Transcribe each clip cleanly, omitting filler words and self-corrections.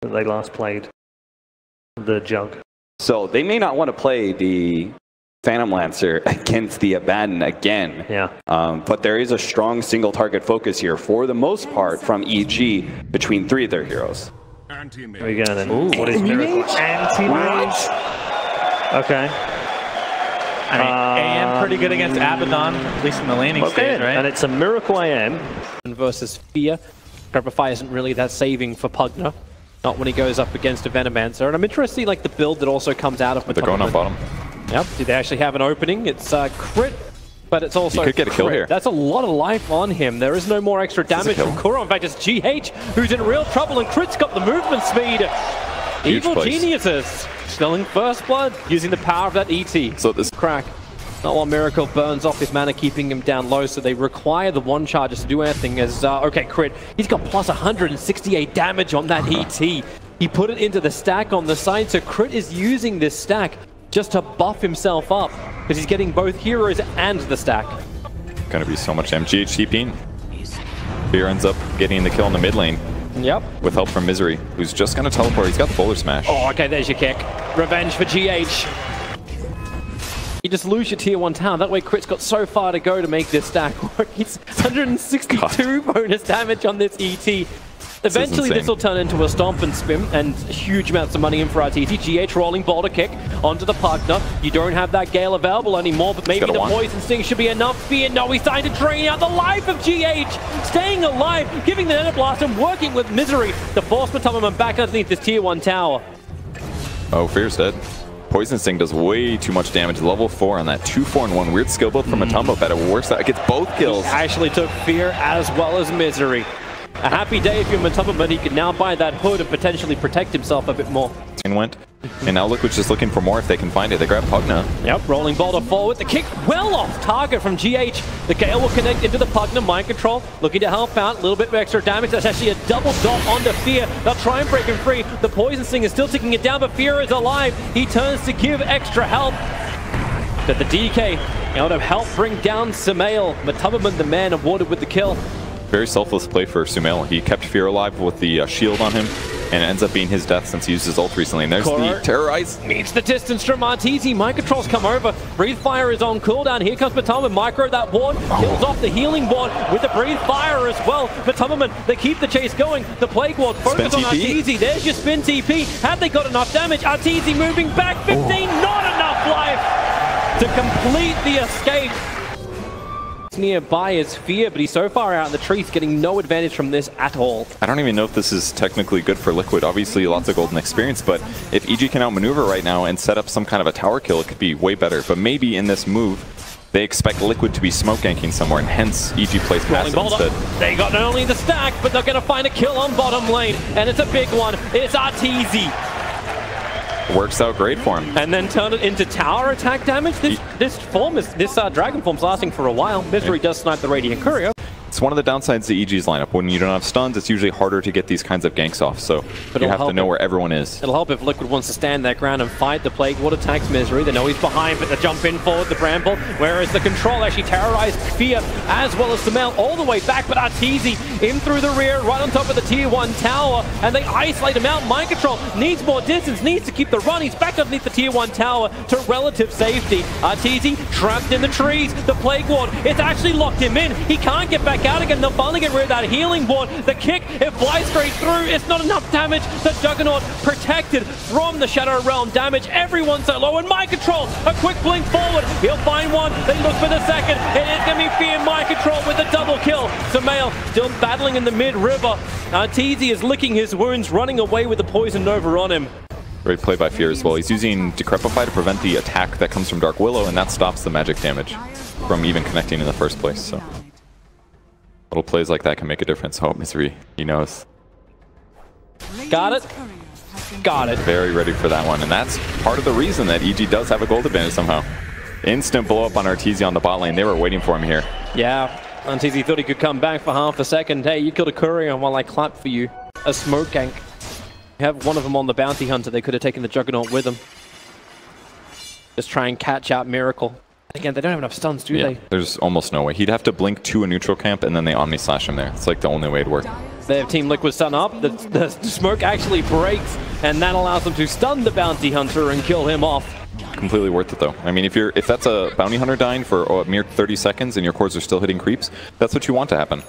that they last played the Jug. So they may not want to play the Phantom Lancer against the Abaddon again. Yeah. But there is a strong single target focus here for the most part from EG between 3 of their heroes. Here we go then. Ooh, what is Miracle? Anti-mage. Okay. I mean, AM pretty good against Abaddon, at least in the laning stage, right? And it's a Miracle AM. Versus Fear. Purify isn't really that saving for Pugner. Not when he goes up against a Venomancer. And I'm interested in like the build that also comes out of They're going on bottom. Yep. Do they actually have an opening? It's crit, but it's also you could get a kill here. That's a lot of life on him. There is no more extra damage from Kuro. In fact, it's GH who's in real trouble, and Crit's got the movement speed. Huge Evil place. Geniuses spilling first blood using the power of that ET. So this crack. Not while Miracle burns off his mana, keeping him down low, so they require the one charges to do anything as, okay, Crit, he's got plus 168 damage on that ET. He put it into the stack on the side, so Crit is using this stack just to buff himself up, because he's getting both heroes and the stack. Gonna be so much damage. GH TPing. Fear ends up getting the kill in the mid lane. Yep. With help from Misery, who's just gonna teleport. He's got the Boulder Smash. Oh, okay, there's your kick. Revenge for GH. You just lose your tier 1 tower. That way Crit's got so far to go to make this stack work. He's 162 bonus damage on this ET. Eventually this will turn into a stomp and spin, and huge amounts of money in for RTT. GH rolling boulder kick onto the Pugner. You don't have that Gale available anymore, but maybe the Poison Sting should be enough. Fear, no, he's starting to drain out the life of GH. Staying alive, giving the Nether Blast and working with Misery. The force Matumberman back underneath this tier 1 tower. Oh, Fear's dead. Poison Sting does way too much damage. Level 4 on that 2-4-1 weird skill build from Matumbo, but it works out. It gets both kills. He actually took Fear as well as Misery. A happy day if you're Matumbo, but he can now buy that hood and potentially protect himself a bit more. And went. And now Liquid's just looking for more if they can find it. They grab Pugner. Yep, rolling boulder forward. The kick well off target from GH. The Gale will connect into the Pugner. Mind control, looking to help out. A little bit of extra damage. That's actually a double dot onto Fear. They'll try and break him free. The Poison Sting is still ticking it down, but Fear is alive. He turns to give extra help. But the DK able to help bring down Sumail. Matumberman, the man, awarded with the kill. Very selfless play for Sumail. He kept Fear alive with the shield on him, and it ends up being his death since he used his ult recently. And there's the Terrorize. Needs the distance from Arteezy. Mind control's come over. Breathe Fire is on cooldown. Here comes Matumberman. Micro that ward. Kills off the healing ward with the Breathe Fire as well. Matumberman, they keep the chase going. The Plague Ward focus on Arteezy. There's your spin TP. Had they got enough damage? Arteezy moving back. 15, not enough life to complete the escape. Nearby is Fear, but he's so far out in the trees, getting no advantage from this at all. I don't even know if this is technically good for Liquid. Obviously, lots of golden experience, but if EG can outmaneuver right now and set up some kind of a tower kill, it could be way better. But maybe in this move, they expect Liquid to be smoke ganking somewhere, and hence EG plays passive instead. They got not only the stack, but they're going to find a kill on bottom lane, and it's a big one. It's Arteezy. Works out great for him. And then turn it into tower attack damage. This dragon form's lasting for a while. Misery does snipe the Radiant Courier. It's one of the downsides to EG's lineup. When you don't have stuns, it's usually harder to get these kinds of ganks off, so you have to know where everyone is. It'll help if Liquid wants to stand their ground and fight the Plague Ward attacks Misery. They know he's behind, but they jump in forward, the Bramble, whereas the Control actually terrorized Fear as well as Sumail all the way back, but Arteezy in through the rear, right on top of the tier 1 tower, and they isolate him out. Mind control needs more distance, needs to keep the run. He's back underneath the tier 1 tower to relative safety. Arteezy trapped in the trees. The Plague Ward, it's actually locked him in. He can't get back out again. They'll finally get rid of that healing ward. The kick, it flies straight through. It's not enough damage. The Juggernaut protected from the Shadow Realm damage. Everyone's so low. And Mind Control, a quick blink forward. He'll find one. They look for the second. It is going to be Fear Mind Control with a double kill. Sumail still battling in the mid-river. Arteezy is licking his wounds, running away with the Poison Nova on him. Great play by Fear as well. He's using Decrepify to prevent the attack that comes from Dark Willow, and that stops the magic damage from even connecting in the first place. So little plays like that can make a difference. Oh, Misery, he knows. Got it. Got it. Very ready for that one, and that's part of the reason that EG does have a gold advantage somehow. Instant blow up on Arteezy on the bot lane. They were waiting for him here. Yeah, Arteezy thought he could come back for half a second. Hey, you killed a courier while I clapped for you. A smoke gank. You have one of them on the bounty hunter. They could have taken the Juggernaut with them. Just try and catch out Miracle. Again, they don't have enough stuns, do they? There's almost no way. He'd have to blink to a neutral camp and then they Omni Slash him there. It's like the only way it'd work. Their Team Liquid stun up. The smoke actually breaks, and that allows them to stun the bounty hunter and kill him off. Completely worth it though. I mean, if that's a bounty hunter dying for a mere 30 seconds and your cores are still hitting creeps, that's what you want to happen.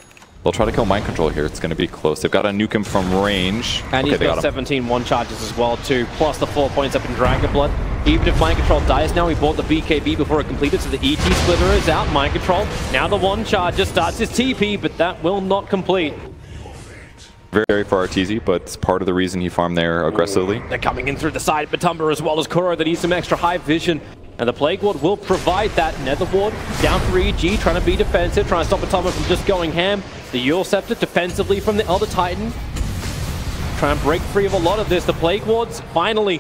They'll try to kill Mind Control here. It's going to be close. They've got to nuke him from range. And he's got 17 one charges as well too, plus the 4 points up in Dragon Blood. Even if Mind Control dies now, he bought the BKB before it completed, so the ET splitter is out. Mind Control, now the one charger starts his TP, but that will not complete. Very for RTZ, but it's part of the reason he farmed there aggressively. They're coming in through the side, Batumba as well as Kuro that needs some extra high vision. And the Plague Ward will provide that. Nether Ward down for EG, trying to be defensive, trying to stop Batumba from just going ham. The Eul Scepter defensively from the Elder Titan. Try and break free of a lot of this. The Plague Wards, finally,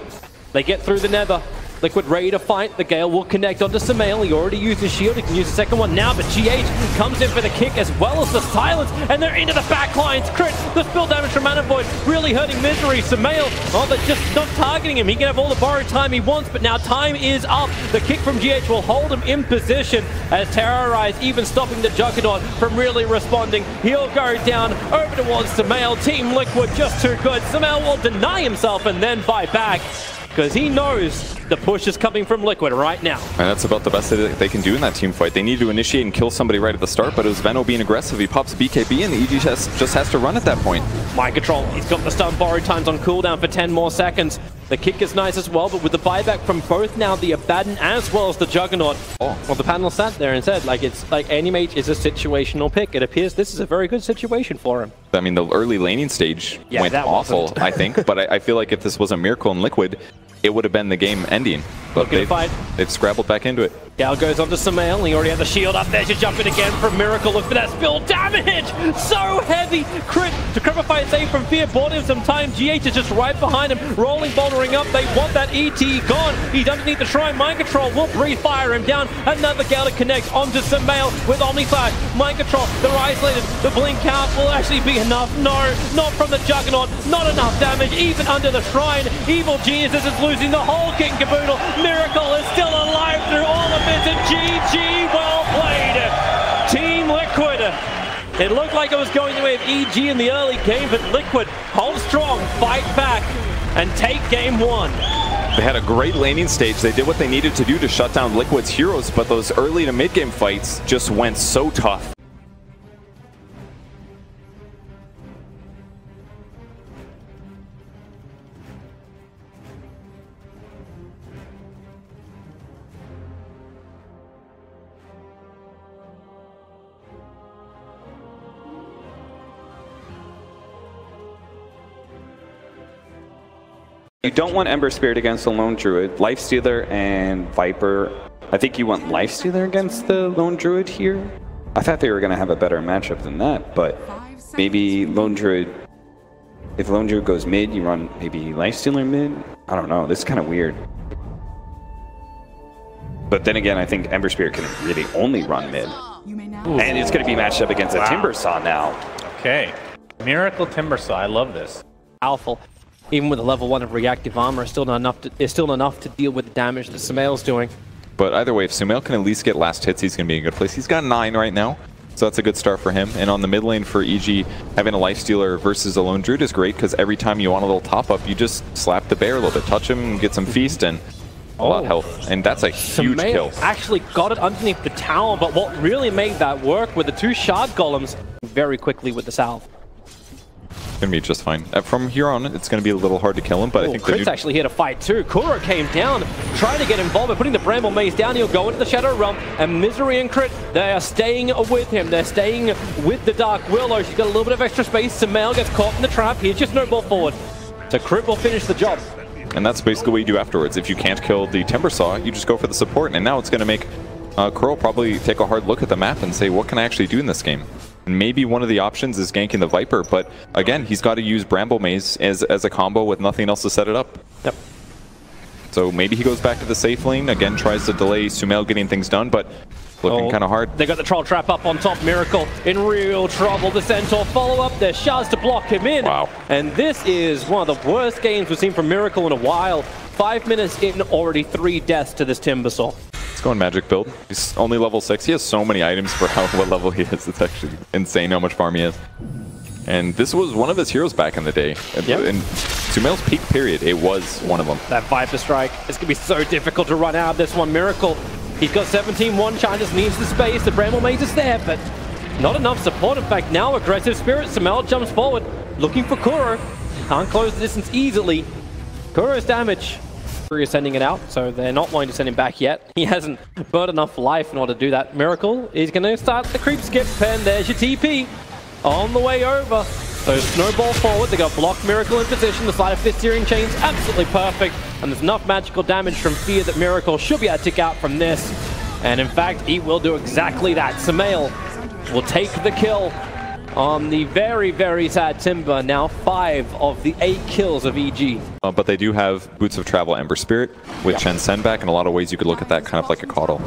they get through the Nether. Liquid ready to fight. The Gale will connect onto Sumail. He already used his shield. He can use the second one now, but GH comes in for the kick as well as the silence, and they're into the back lines. Crit, the spill damage from Mana Void, really hurting Misery. Sumail, oh, they're just not targeting him. He can have all the borrowed time he wants, but now time is up. The kick from GH will hold him in position as Terrorize, even stopping the Juggernaut from really responding. He'll go down over towards Sumail. Team Liquid just too good. Sumail will deny himself and then fight back, because he knows the push is coming from Liquid right now. And that's about the best that they can do in that team fight. They need to initiate and kill somebody right at the start, but it was Veno being aggressive. He pops BKB and the EG just has to run at that point. Mind Control, he's got the stun borrowed times on cooldown for 10 more seconds. The kick is nice as well, but with the buyback from both now the Abaddon as well as the Juggernaut. Oh, well, the panel sat there and said, like, it's like Animate is a situational pick. It appears this is a very good situation for him. I mean, the early laning stage went awful, I think, but I feel like if this was a Miracle in Liquid, it would have been the game ending. But they've scrabbled back into it. Gal goes onto Sumail. He already had the shield up there. She's jumping again from Miracle. Look for that spill damage. So heavy. Crit to Cripify save from Fear. Bought him some time. GH is just right behind him. Rolling, bouldering up. They want that ET gone. He's underneath the shrine. Mind Control will breathe fire him down. Another Gal to connect onto Sumail with Omni Flash. Mind Control. They're isolated. The blink count will actually be enough. No, not from the Juggernaut. Not enough damage. Even under the shrine. Evil Geniuses is losing the whole kit and caboodle. Miracle is still alive through all of it, and GG, well played. Team Liquid. It looked like it was going the way of EG in the early game, but Liquid hold strong, fight back, and take game one. They had a great laning stage. They did what they needed to do to shut down Liquid's heroes, but those early to mid-game fights just went so tough. You don't want Ember Spirit against the Lone Druid, Lifestealer and Viper. I think you want Lifestealer against the Lone Druid here. I thought they were going to have a better matchup than that, but maybe Lone Druid, if Lone Druid goes mid, you run maybe Lifestealer mid? I don't know, this is kind of weird. But then again, I think Ember Spirit can really only run mid. And it's going to be matched up against a Timbersaw now. Okay, Miracle Timbersaw, I love this. Powerful. Even with a level 1 of reactive armor, it's still not enough to deal with the damage that Sumail's doing. But either way, if Sumail can at least get last hits, he's going to be in a good place. He's got 9 right now, so that's a good start for him. And on the mid lane for EG, having a Lifestealer versus a Lone Druid is great, because every time you want a little top-up, you just slap the bear a little bit, touch him, get some feast, and a lot of health. And that's a huge kill. Actually got it underneath the tower, but what really made that work with the 2 shard golems very quickly with the salve. Gonna be just fine. From here on, it's gonna be a little hard to kill him, but I think Crit's actually here to fight too. Kuro came down, trying to get involved by putting the Bramble Maze down. He'll go into the Shadow Realm, and Misery and Crit, they are staying with him. They're staying with the Dark Willow. She's got a little bit of extra space. Sumail gets caught in the trap. He's just no ball forward. So Crit will finish the job. And that's basically what you do afterwards. If you can't kill the Timbersaw, you just go for the support, and now it's gonna make Kuro probably take a hard look at the map and say, what can I actually do in this game? Maybe one of the options is ganking the Viper, but again, he's got to use Bramble Maze as a combo with nothing else to set it up. Yep. So maybe he goes back to the safe lane, again tries to delay Sumail getting things done, but looking kind of hard. They got the Troll Trap up on top. Miracle in real trouble. The Centaur follow up. There's shards to block him in. Wow. And this is one of the worst games we've seen from Miracle in a while. 5 minutes in, already 3 deaths to this Timbersaw. He's going magic build. He's only level 6. He has so many items for what level he is. It's actually insane how much farm he has. And this was one of his heroes back in the day. Yep. In Sumail's peak period, it was one of them. That Viper strike, it's going to be so difficult to run out of this one. Miracle, he's got 17-1, China just needs the space. The Bramble Maze is there, but not enough support. In fact, now aggressive Spirit. Sumail jumps forward, looking for Kuro. Can't close the distance easily. Kuro's damage. Is sending it out, so they're not going to send him back yet. He hasn't burnt enough life in order to do that. Miracle is going to start the creep skip, and there's your TP on the way over. So snowball forward, they got blocked Miracle in position. The Sleight of Fist Searing Chain's absolutely perfect, and there's enough magical damage from Fear that Miracle should be able to tick out from this. And in fact, he will do exactly that. Sumail will take the kill on the very, very sad Timber. Now 5 of the 8 kills of EG. But they do have Boots of Travel, Ember Spirit, with Chen Sen back. In a lot of ways, you could look at that kind of like a coddle.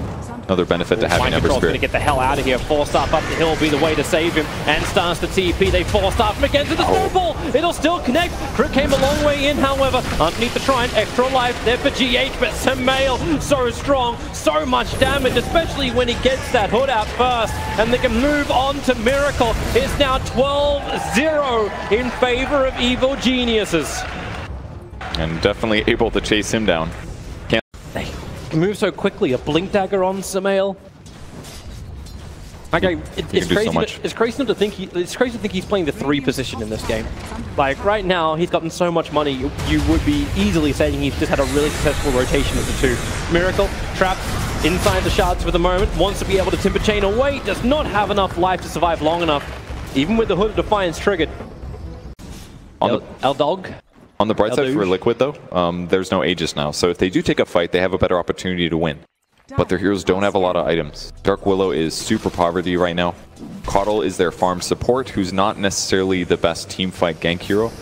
Another benefit to having Ember Control's Spirit. going to get the hell out of here. Forced up the hill will be the way to save him. And starts the TP. They forced up him again to the snowball. It'll still connect. Crit came a long way in, however. Underneath the shrine, extra life there for GH. But Sumail, so strong, so much damage, especially when he gets that hood out first. And they can move on to Miracle. It's now 12-0 in favor of Evil Geniuses. And definitely able to chase him down. They move so quickly. A blink dagger on Sumail. Okay, it's crazy. It's crazy to think he's playing the 3 position in this game. Like right now, he's gotten so much money. You would be easily saying he's just had a really successful rotation of the 2. Miracle trapped inside the shards for the moment. Wants to be able to Timber Chain away. Does not have enough life to survive long enough, even with the Hood of Defiance triggered. L-Dog. On the bright side for Liquid, though, there's no Aegis now. So if they do take a fight, they have a better opportunity to win. But their heroes don't have a lot of items. Dark Willow is super poverty right now. Coddle is their farm support, who's not necessarily the best teamfight gank hero.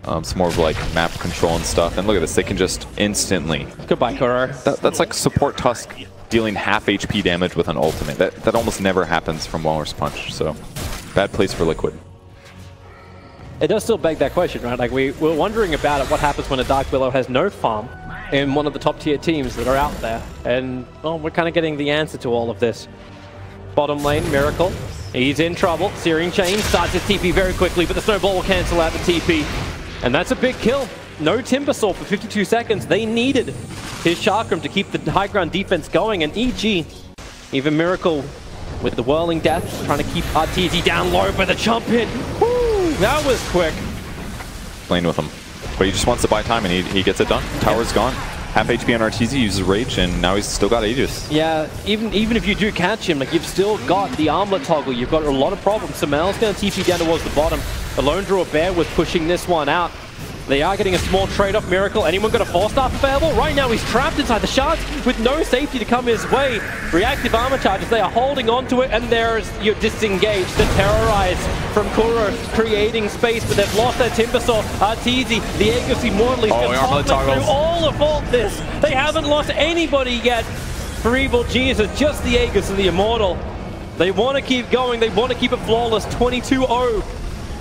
It's more of like map control and stuff. And look at this, they can just instantly... Goodbye, Kuro. That's like support Tusk dealing half HP damage with an ultimate. That almost never happens from Walrus Punch, so bad place for Liquid. It does still beg that question, right? Like we're wondering about it, what happens when a Dark Willow has no farm in one of the top tier teams that are out there. And well, we're kind of getting the answer to all of this. Bottom lane, Miracle. He's in trouble. Searing Chain starts his TP very quickly, but the snowball will cancel out the TP. And that's a big kill. No Timbersaw for 52 seconds. They needed his Chakram to keep the high ground defense going. And EG, even Miracle with the Whirling Death, trying to keep RTZ down low, but the jump in. Woo, that was quick. Playing with him. But he just wants to buy time, and he gets it done. Tower's gone. Half HP on RTZ, uses Rage, and now he's still got Aegis. Yeah, even if you do catch him, like you've still got the armlet toggle. You've got a lot of problems. Sumail's going to TP down towards the bottom. The Lone Drawer Bear was pushing this one out. They are getting a small trade-off. Miracle, anyone got a 4-star available? Right now he's trapped inside the shards with no safety to come his way. Reactive armor charges, they are holding on to it, and there's your disengage, the terrorize from Kuro, creating space, but they've lost their Timbersaw. Arteezy, the Aegis Immortal, armlet toggles through all of this. They haven't lost anybody yet for Evil Geniuses, just the Aegis and the Immortal. They want to keep going, they want to keep it flawless, 22-0.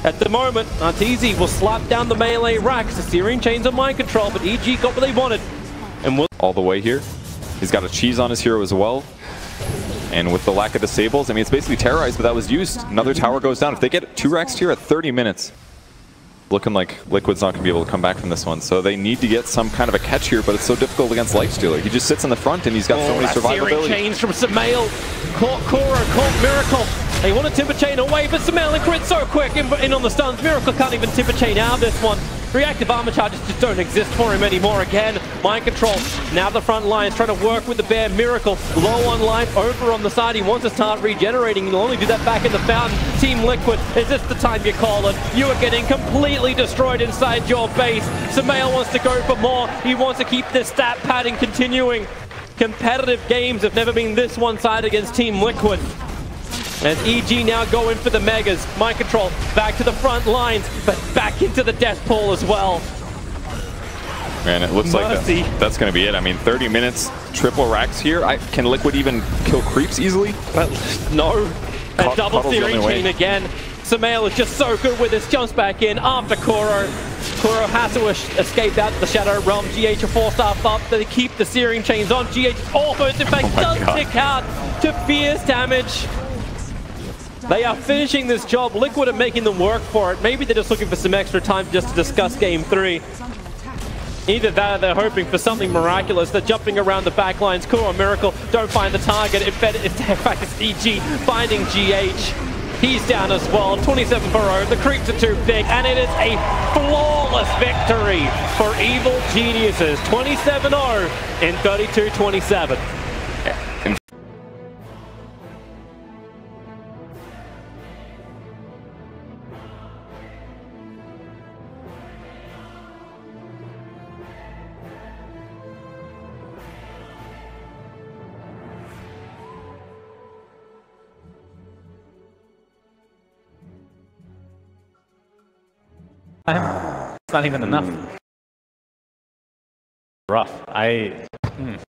At the moment, Arteezy will slap down the melee racks. The Searing Chains on mind control, but EG got what they wanted. And all the way here. He's got a cheese on his hero as well. And with the lack of disables, I mean, it's basically terrorized, but that was used. Another tower goes down. If they get 2 racks here at 30 minutes, looking like Liquid's not going to be able to come back from this one. So they need to get some kind of a catch here, but it's so difficult against Lifestealer. He just sits in the front, and he's got so many survivability. Searing Chains from Sumail. Caught Kuro, caught Miracle. They want to Timber Chain away, but Sumail and crit so quick in on the stuns. Miracle can't even Timber Chain out of this one. Reactive armor charges just don't exist for him anymore again. Mind control. Now the front lines trying to work with the bear. Miracle low on life, over on the side. He wants to start regenerating. He'll only do that back in the fountain. Team Liquid, is this the time you call it? You are getting completely destroyed inside your base. Sumail wants to go for more. He wants to keep this stat pattern continuing. Competitive games have never been this one-sided against Team Liquid. As EG now go in for the Megas. Mind control back to the front lines, but back into the death pool as well. Man, it looks like that's going to be it. I mean, 30 minutes, triple racks here. Can Liquid even kill creeps easily? But no. A double Searing Chain again. Sumail is just so good with this. Jumps back in after Kuro. Kuro has to escape out the Shadow Realm. GH a 4-star up. They keep the Searing Chains on. GH almost, in fact, does tick out to fierce damage. They are finishing this job. Liquid are making them work for it. Maybe they're just looking for some extra time just to discuss Game 3. Either that or they're hoping for something miraculous. They're jumping around the back lines. Cool or Miracle don't find the target. In fact, it's EG finding GH. He's down as well. 27 for 0. The creeps are too big, and it is a flawless victory for Evil Geniuses. 27-0 in 32-27. It's not even enough. Rough. Can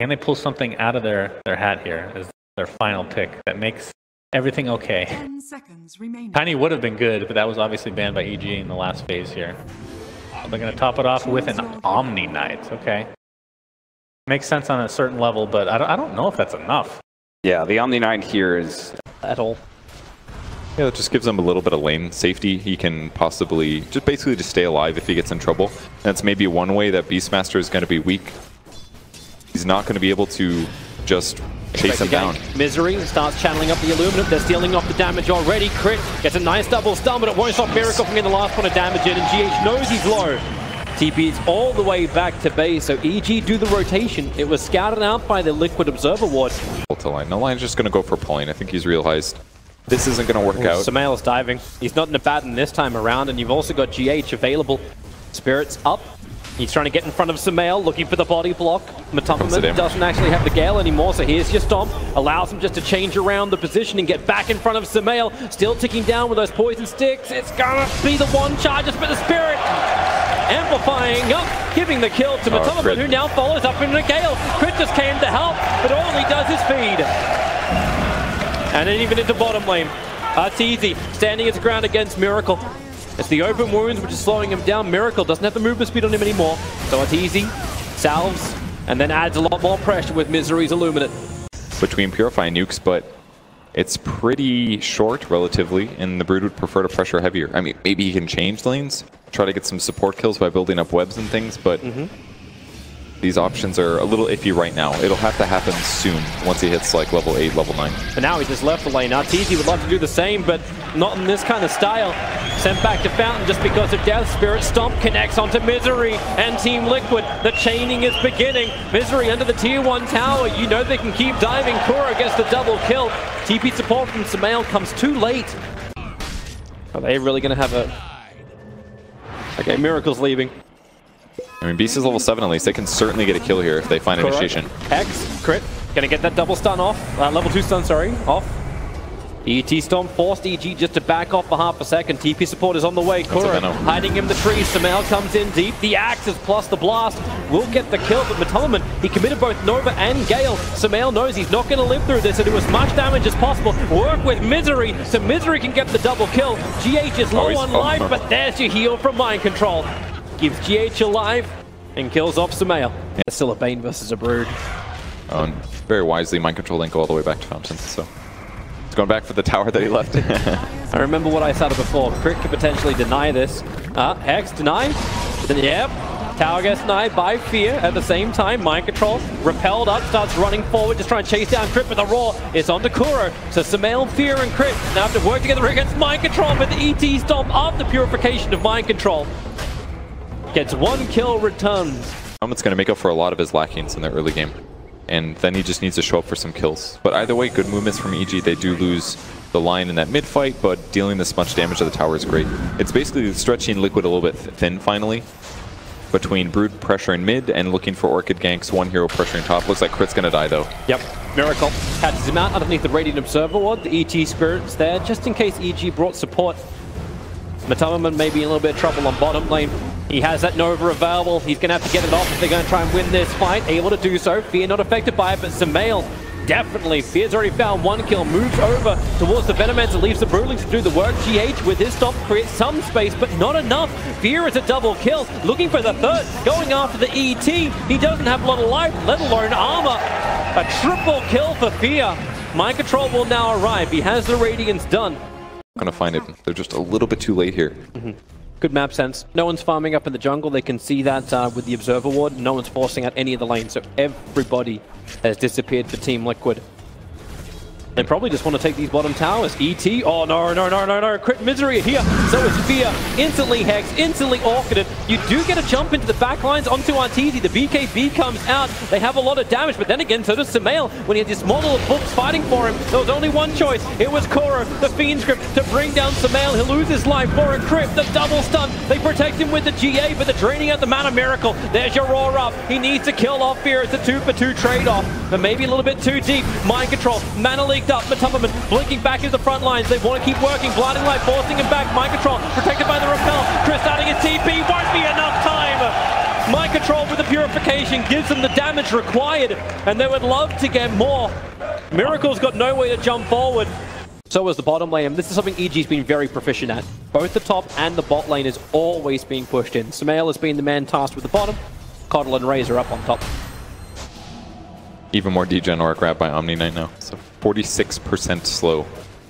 they pull something out of their hat here as their final pick that makes everything okay? 10 seconds remaining. Tiny would have been good, but that was obviously banned by EG in the last phase here. They're going to top it off with an Omni Knight. Okay. Makes sense on a certain level, but I don't know if that's enough. Yeah, the Omni Knight here is At all. Yeah, that just gives him a little bit of lane safety. He can possibly basically stay alive if he gets in trouble. That's maybe one way that Beastmaster is going to be weak. He's not going to be able to just chase him down. Misery starts channeling up the Illuminate. They're stealing off the damage already. Crit gets a nice double stun, but it won't stop Miracle from getting the last point of damage in, and GH knows he's low. TP's all the way back to base, so EG do the rotation. It was scouted out by the Liquid Observer Ward. No, Line's just going to go for pulling. I think he's realized this isn't going to work out. Sumail's diving. He's not in a baton this time around, and you've also got GH available. Spirit's up. He's trying to get in front of Sumail, looking for the body block. Matumaman doesn't actually have the Gale anymore, so here's your stomp. Allows him just to change around the position and get back in front of Sumail. Still ticking down with those poison sticks. It's gonna be the one charge, but the Spirit amplifying up, giving the kill to Matumaman, who now follows up into Gale. Crit just came to help, but all he does is feed. And then even into bottom lane. Arteezy standing his ground against Miracle. It's the open wounds which is slowing him down. Miracle doesn't have the movement speed on him anymore. So Arteezy salves and then adds a lot more pressure with Misery's Illuminate. Between Purifying nukes, but it's pretty short relatively, and the Brood would prefer to pressure heavier. I mean, maybe he can change lanes, try to get some support kills by building up webs and things, but these options are a little iffy right now. It'll have to happen soon once he hits like level 8, level 9. And now he just left the lane. Arteezy would love to do the same, but not in this kind of style. Sent back to Fountain just because of Death. Spirit Stomp connects onto Misery and Team Liquid. The chaining is beginning. Misery under the tier 1 tower. You know they can keep diving. Kura gets the double kill. TP support from Sumail comes too late. Are they really going to have a... Okay, Miracle's leaving. I mean, Beast is level 7 at least. They can certainly get a kill here if they find initiation. X, crit. Gonna get that double stun off. Level 2 stun, sorry, off. ET Storm forced EG just to back off for half a second. TP support is on the way. Kura hiding in the trees. Sumail comes in deep. The axes plus the blast will get the kill, but Matumaman, he committed both Nova and Gale. Sumail knows he's not going to live through this, so do as much damage as possible. Work with Misery, so Misery can get the double kill. GH is low on life, but there's your heal from Mind Control. Gives GH alive and kills off Sumail. Yeah. It's still a Bane versus a Brood. Oh, and very wisely, Mind Control didn't go all the way back to Fountain, so it's going back for the tower that he left. I remember what I said before. Crit could potentially deny this. Hex denied. Yep. Tower gets denied by Fear at the same time. Mind Control repelled up, starts running forward, just trying to chase down Crit with the Roar. It's on to Kuro. So Sumail, Fear, and Crit now have to work together against Mind Control, but the ET Stomp after purification of Mind Control gets one kill returned. It's going to make up for a lot of his lackings in the early game. And then he just needs to show up for some kills. But either way, good movements from EG. They do lose the line in that mid fight, but dealing this much damage to the tower is great. It's basically stretching Liquid a little bit thin finally, between Brood pressuring mid and looking for Orchid ganks, one hero pressuring top. Looks like Crit's going to die though. Yep. Miracle catches him out underneath the Radiant Observer Ward. The ET Spirit's there, just in case EG brought support. Matumaman may be in a little bit of trouble on bottom lane. He has that Nova available. He's going to have to get it off if they're going to try and win this fight. Able to do so. Fear not affected by it, but Sumail definitely. Fear's already found one kill. Moves over towards the Venomance and leaves the Broodlings to do the work. GH with his stop creates some space, but not enough. Fear is a double kill. Looking for the third. Going after the ET. He doesn't have a lot of life, let alone armor. A triple kill for Fear. Mind Control will now arrive. He has the Radiance done. Gonna find it. They're just a little bit too late here. Good map sense. No one's farming up in the jungle. They can see that with the Observer Ward. No one's forcing out any of the lanes. So everybody has disappeared for Team Liquid. They probably just want to take these bottom towers. ET, oh no. Crit Misery here. So is Fear. Instantly Hex, instantly Orchided. You do get a jump into the back lines onto Arteezy. The BKB comes out. They have a lot of damage, but then again, so does Sumail. When he had this model of books fighting for him, there was only one choice. It was Kuro, the Fiend Script, to bring down Sumail. He'll lose his life for a crit. The double stun. They protect him with the GA, but they're draining out the Mana Miracle. There's your roar up. He needs to kill off Fear. It's a 2-for-2 trade-off, but maybe a little bit too deep. Mind Control. Mana leaked up. Matumberman blinking back into the front lines. They want to keep working. Blinding Light forcing him back. Mind Control protected by the repel. Chris starting his TP. Won't be enough time. Mind Control with the Purification gives them the damage required, and they would love to get more. Miracle's got no way to jump forward. So is the bottom lane, and this is something EG's been very proficient at. Both the top and the bot lane is always being pushed in. Sumail has been the man tasked with the bottom. Coddle and Razor up on top. Even more degen aura grab by Omni Knight now. So 46% slow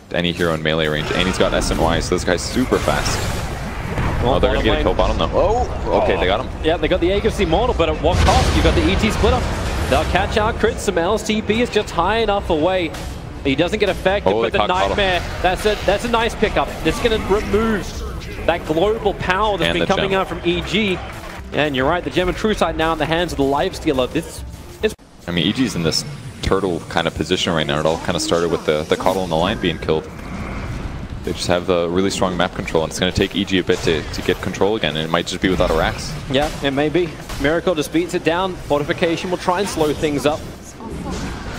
to any hero in melee range. And he's got SNY, so this guy's super fast. Oh, they're going to get a kill bottom though. Oh, okay, they got him. Yeah, they got the Aegis Immortal, but at what cost? You got the ET splitter. They'll catch out crit. Sumail's TP is just high enough away. He doesn't get affected, but the Nightmare, that's a nice pickup. It's going to remove that global power that's been coming out from EG. And you're right, the Gem of True Sight now in the hands of the Lifestealer. This is... I mean, EG's in this turtle kind of position right now. It all kind of started with the Coddle and the Lion being killed. They just have the really strong map control, and it's going to take EG a bit to get control again, and it might just be without a Rax. Yeah, it may be. Miracle just beats it down. Fortification will try and slow things up.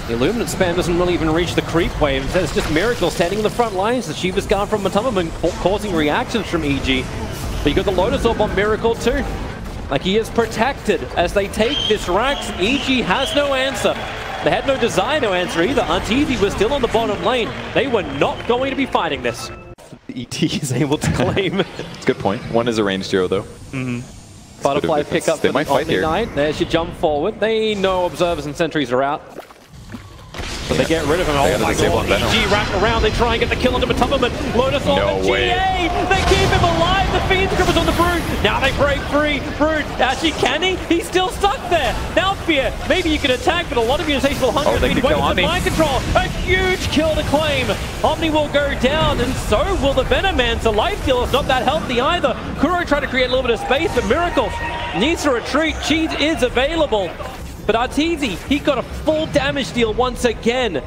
The Illuminate spam doesn't really even reach the creep wave. It's just Miracle standing in the front lines. The Shiva's Guard from Matumberman causing reactions from EG. But you got the Lotus Orb on Miracle too. Like, he is protected as they take this Rax. EG has no answer. They had no desire to answer either. Arteezy was still on the bottom lane. They were not going to be fighting this. ET is able to claim. It's a good point. One is a ranged hero though. Butterfly pick up they might fight here. Knight. There's your jump forward. They know Observers and Sentries are out. So they get rid of him. Oh my god, EG wrap around. They try and get the kill onto Matumberman. Lotus on the GA. They keep him alive. The Fiend Script is on the Brood. Now they break free. Brood, actually, can he? He's still stuck there. Now Fear, maybe you can attack, but a lot of your insatiable hunger has been waiting for Mind Control. A huge kill to claim. Omni will go down, and so will the Venomancer. Lifestealer's not that healthy either. Kuro tried to create a little bit of space, but Miracle needs to retreat. Cheat is available. But Arteezy, he got a full damage deal once again.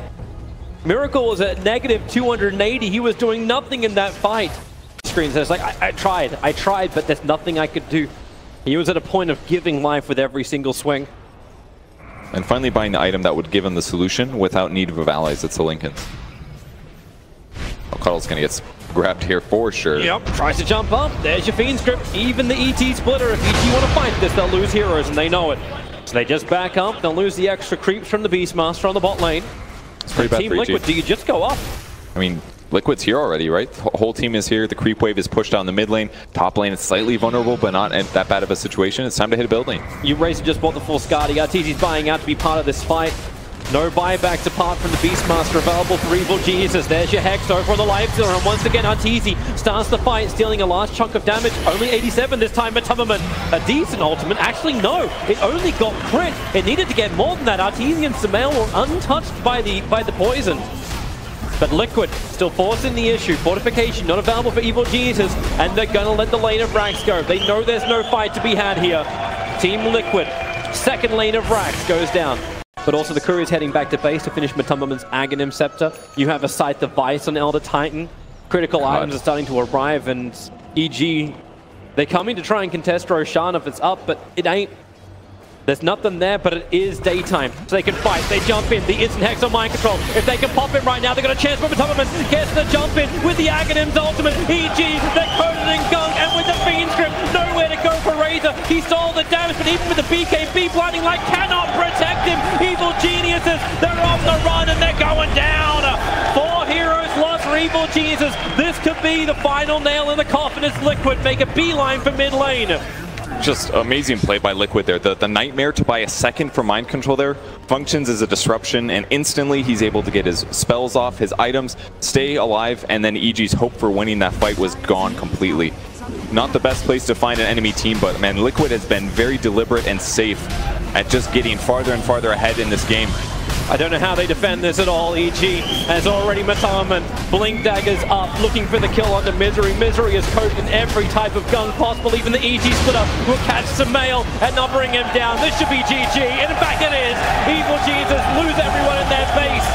Miracle was at negative 280. He was doing nothing in that fight. Screen says, like, I tried, but there's nothing I could do. He was at a point of giving life with every single swing. And finally buying the item that would give him the solution without need of allies. It's the Linken's. Oh, Cuddle's going to get grabbed here for sure. Yep, tries to jump up. There's your Fiend Script. Even the ET splitter. If ET want to fight this, they'll lose heroes, and they know it. So they just back up. They'll lose the extra creeps from the Beastmaster on the bot lane. It's pretty bad Team for Liquid, EG. do you just go up? I mean, Liquid's here already, right? The whole team is here. The creep wave is pushed down the mid lane. Top lane is slightly vulnerable, but not in that bad of a situation. It's time to hit a build lane. You Razor just bought the full Skadi. Arteezy's buying out to be part of this fight. No buybacks apart from the Beastmaster available for Evil Geniuses. There's your Hex over on the Lifestealer, and once again Arteezy starts the fight, stealing a last chunk of damage. Only 87 this time, Matumberman. A decent ultimate. Actually, no. It only got crit. It needed to get more than that. Arteezy and Sumail were untouched by the poison. But Liquid still forcing the issue. Fortification not available for Evil Geniuses, and they're gonna let the lane of Rax go. They know there's no fight to be had here. Team Liquid, second lane of Rax goes down. But also the Courier's heading back to base to finish Matumberman's Aghanim Scepter. You have a Sight Device on Elder Titan. Critical items are starting to arrive, and EG, they're coming to try and contest Roshan if it's up, but it ain't. There's nothing there, but it is daytime, so they can fight. They jump in. The instant Hex on Mind Control. If they can pop it right now, they've got a chance. But Matumberman gets the jump in with the Aghanim's ultimate. EG, they're coated in gunk, and with the Fiend Script, nowhere to go for Razor. He stole the damage, but even with the BKB, Blinding Light cannot protect him. Evil Geniuses, they're on the run, and they're going down. 4 heroes lost for Evil Geniuses. This could be the final nail in the coffin as Liquid make a beeline for mid lane. just amazing play by Liquid there. The nightmare to buy a second for mind control there functions as a disruption, and instantly he's able to get his spells off, his items, stay alive, and then EG's hope for winning that fight was gone completely. Not the best place to find an enemy team, but man, Liquid has been very deliberate and safe at just getting farther and farther ahead in this game. I don't know how they defend this at all. EG has already Mataman. Blink daggers up, looking for the kill onto Misery. Misery is coated in every type of gun possible. Even the EG splitter will catch Sumail and not bring him down. This should be GG, and in fact it is. Evil Jesus lose everyone in their face.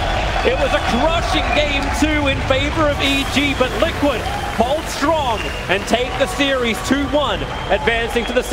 It was a crushing game 2 in favor of EG, but Liquid hold strong and take the series 2-1, advancing to the